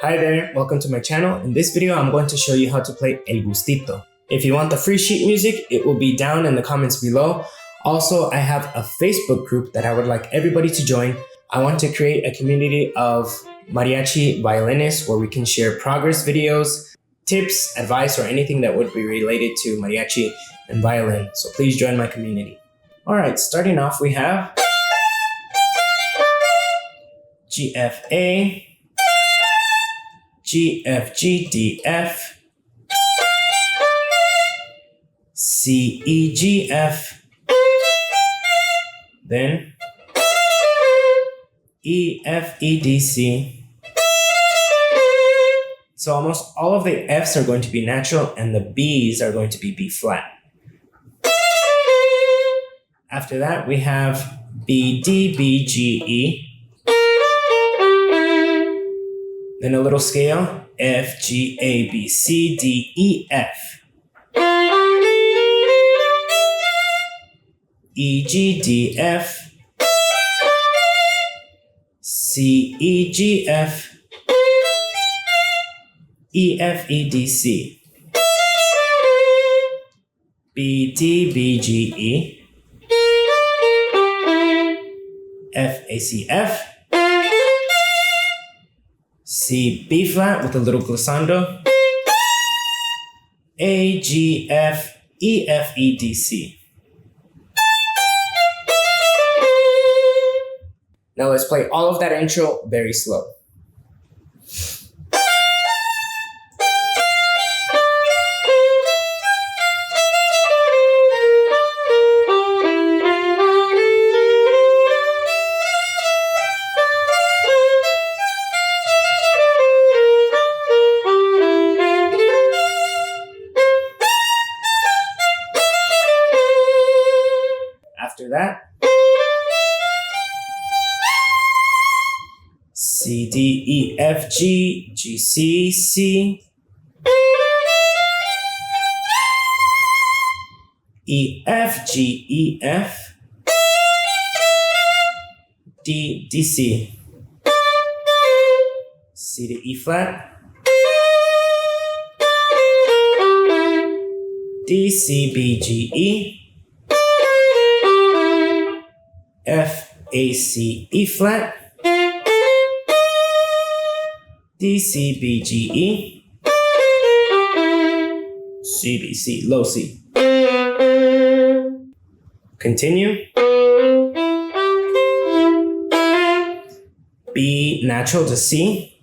Hi there, welcome to my channel. In this video, I'm going to show you how to play El Gustito. If you want the free sheet music, it will be down in the comments below. Also, I have a Facebook group that I would like everybody to join. I want to create a community of mariachi violinists where we can share progress videos, tips, advice, or anything that would be related to mariachi and violin. So please join my community. All right, starting off, we have G, F, A, G, F, G, D, F, C, E, G, F, then E, F, E, D, C. So almost all of the Fs are going to be natural and the Bs are going to be B flat. After that, we have B, D, B, G, E. Then a little scale, F, G, A, B, C, D, E, F. E, G, D, F. C, E, G, F. E, F, E, D, C. B, D, B, G, E. F, A, C, F. C, B flat with a little glissando. A, G, F, E, F, E, D, C. Now let's play all of that intro very slow. After that, C, D, E, F, G, G, C, C, E, F, G, E, F, D, D, C, C to E flat, D, C, B, G, E, F, A, C, E flat, D, C, B, G, E, C, B, C, low C. Continue. B natural to C,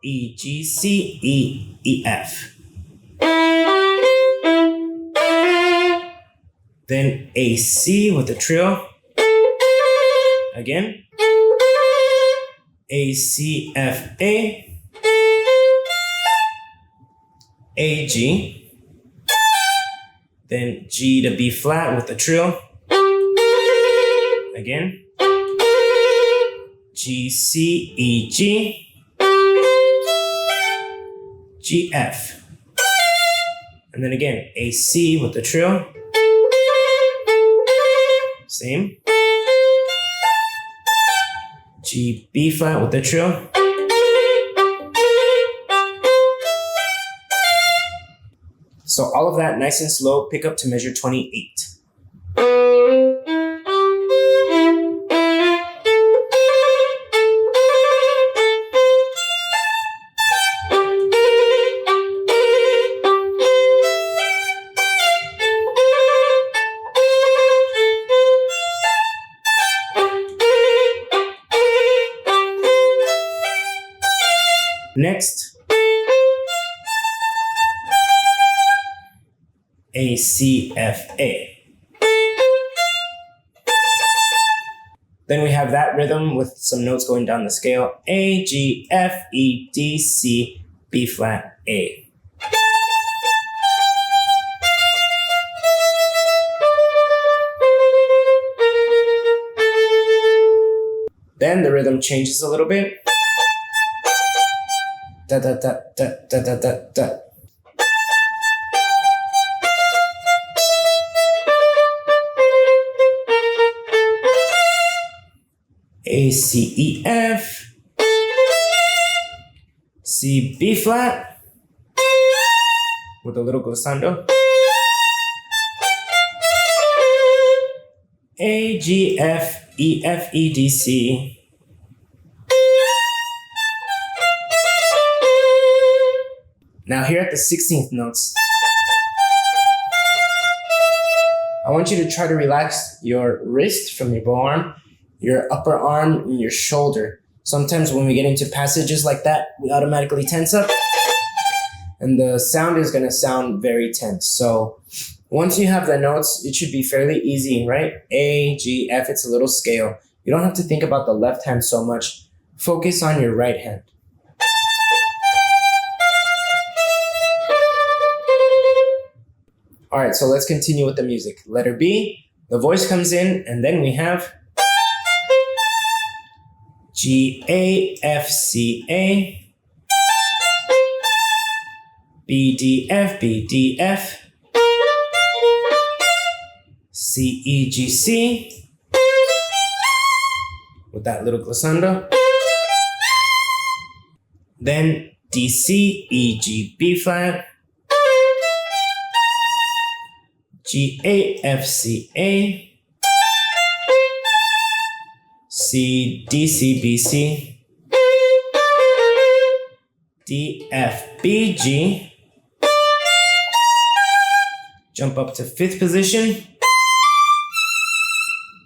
E, G, C, E, E, F. Then A, C with the trill. Again. A, C, F, A, A, G, then G to B flat with the trill. Again. G, C, E, G, G, F. And then again, A, C with the trill. Same. G, B flat with the trill. So all of that nice and slow, pick up to measure 28. Next, A, C, F, A. Then we have that rhythm with some notes going down the scale. A, G, F, E, D, C, B flat, A. Then the rhythm changes a little bit. Da da da da da da da da. A, C, E, F, C, B flat with a little glissando. A, G, F, E, F, E, D, C. Now here at the 16th notes, I want you to try to relax your wrist from your bow arm, your upper arm, and your shoulder. Sometimes when we get into passages like that, we automatically tense up, and the sound is going to sound very tense. So once you have the notes, it should be fairly easy, right? A, G, F, it's a little scale. You don't have to think about the left hand so much. Focus on your right hand. All right, so let's continue with the music. Letter B, the voice comes in, and then we have G, A, F, C, A, B, D, F, B, D, F, C, E, G, C, with that little glissando. Then D, C, E, G, B flat, G, A, F, C, A, C, D, C, B, C, D, F, B, G, jump up to 5th position,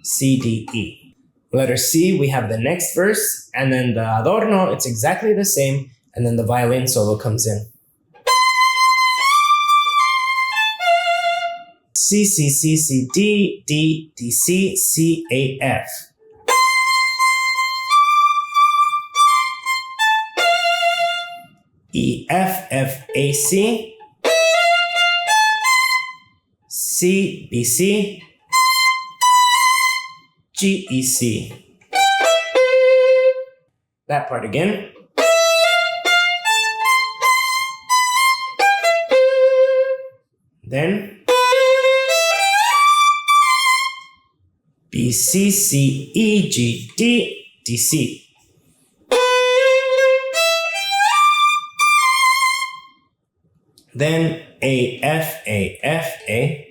C, D, E. Letter C, we have the next verse, and then the adorno, it's exactly the same, and then the violin solo comes in. C, C, C, C, D, D, D, C, C, A, F. E, F, F, A, C, C, B, C, G, E, C. That part again. Then B, C, C, E, G, D, D, C. Then A, F, A, F, A.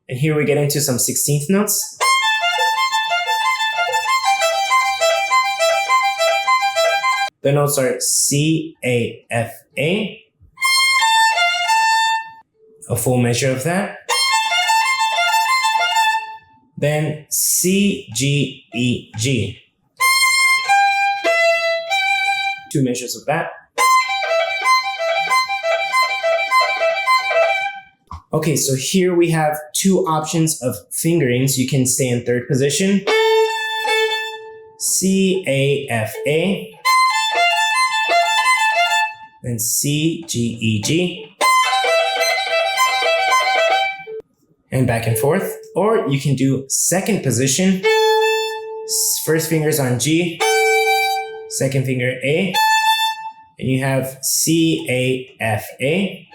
And here we get into some 16th notes. The notes are C, A, F, A. A full measure of that. Then C, G, E, G. 2 measures of that. Okay, so here we have 2 options of fingerings. You can stay in 3rd position. C, A, F, A. Then C, G, E, G. And back and forth. Or you can do 2nd position. First finger is on G, 2nd finger A, and you have C, A, F, A.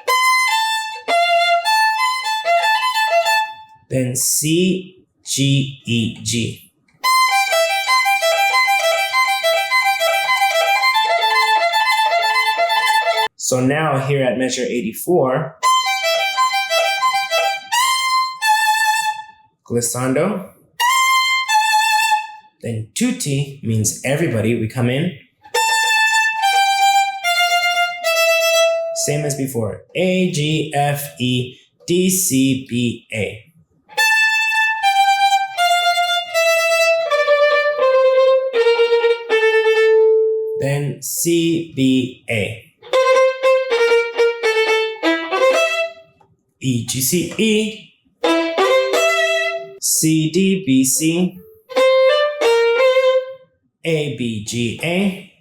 Then C, G, E, G. So now here at measure 84, glissando, then tutti means everybody, we come in. Same as before, A, G, F, E, D, C, B, A. Then C, B, A. E, G, C, E. C, D, B, C, A, B, G, A,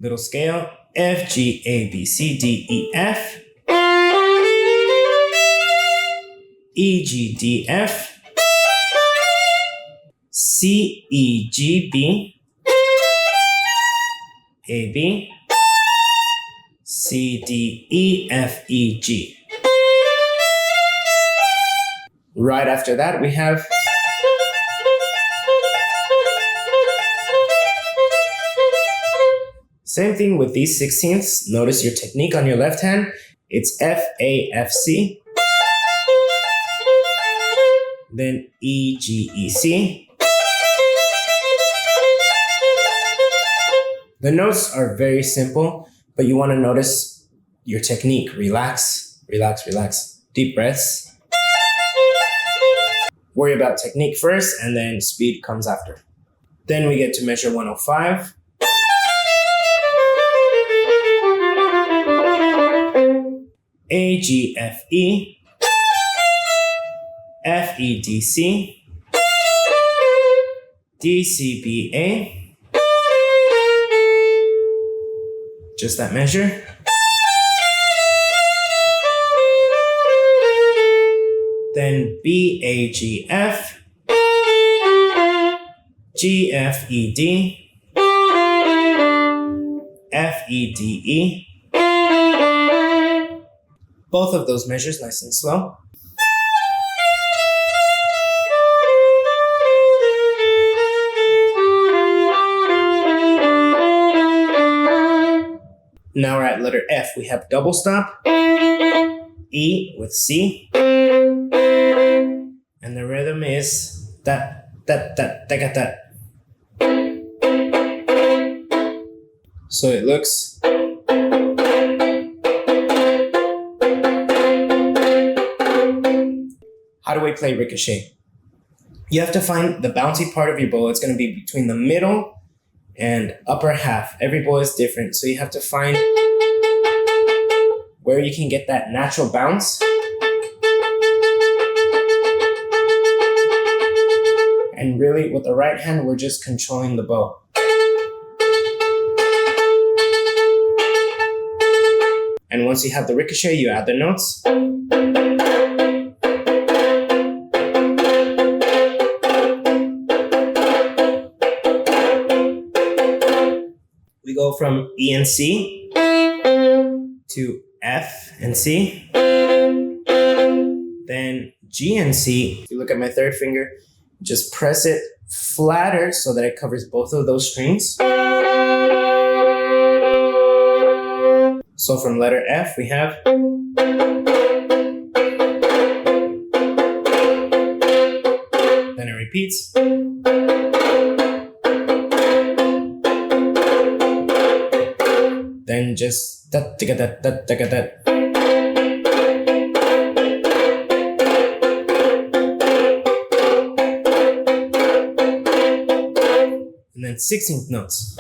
little scale, F, G, A, B, C, D, E, F, E, G, D, F, C, E, G, B, A, B, C, D, E, F, E, G. Right after that, we have Same thing with these 16ths. Notice your technique on your left hand. It's F, A, F, C. Then E, G, E, C. The notes are very simple, but you want to notice your technique. Relax, relax, relax. Deep breaths. Worry about technique first, and then speed comes after. Then we get to measure 105. A, G, F, E. F, E, D, C. D, C, B, A. Just that measure. Then B, A, G, F. G, F, E, D. F, E, D, E. Both of those measures nice and slow. Now we're at letter F. We have double stop, E with C, and the rhythm is that, that. So it looks. How do we play ricochet? You have to find the bouncy part of your bow. It's going to be between the middle and upper half. Every bow is different, so you have to find where you can get that natural bounce. And really, with the right hand, we're just controlling the bow. And once you have the ricochet, you add the notes. We go from E and C to F and C, then G and C. If you look at my third finger, just press it flatter so that it covers both of those strings. So from letter F, we have. Then it repeats. Then just that. And then 16th notes.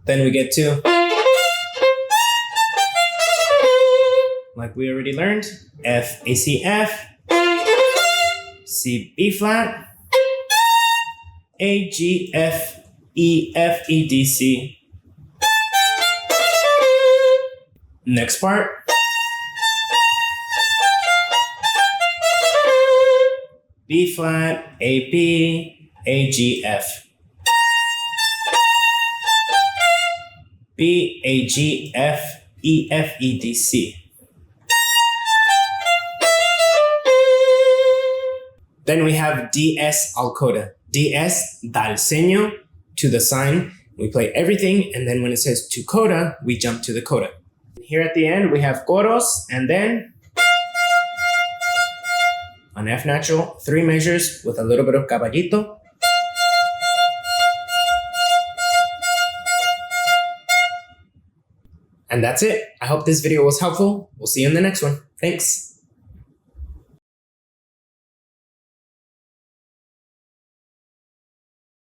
Then we get to, like we already learned, F, A, C, F, C, B flat, A, G, F, E, F, E, D, C. Next part. B flat, A, B, A, G, F. B, A, G, F, E, F, E, D, C. Then we have DS al coda. DS, dal segno, to the sign. We play everything, and then when it says to coda, we jump to the coda. Here at the end, we have coros, and then on F natural, 3 measures with a little bit of caballito. And that's it. I hope this video was helpful. We'll see you in the next one. Thanks.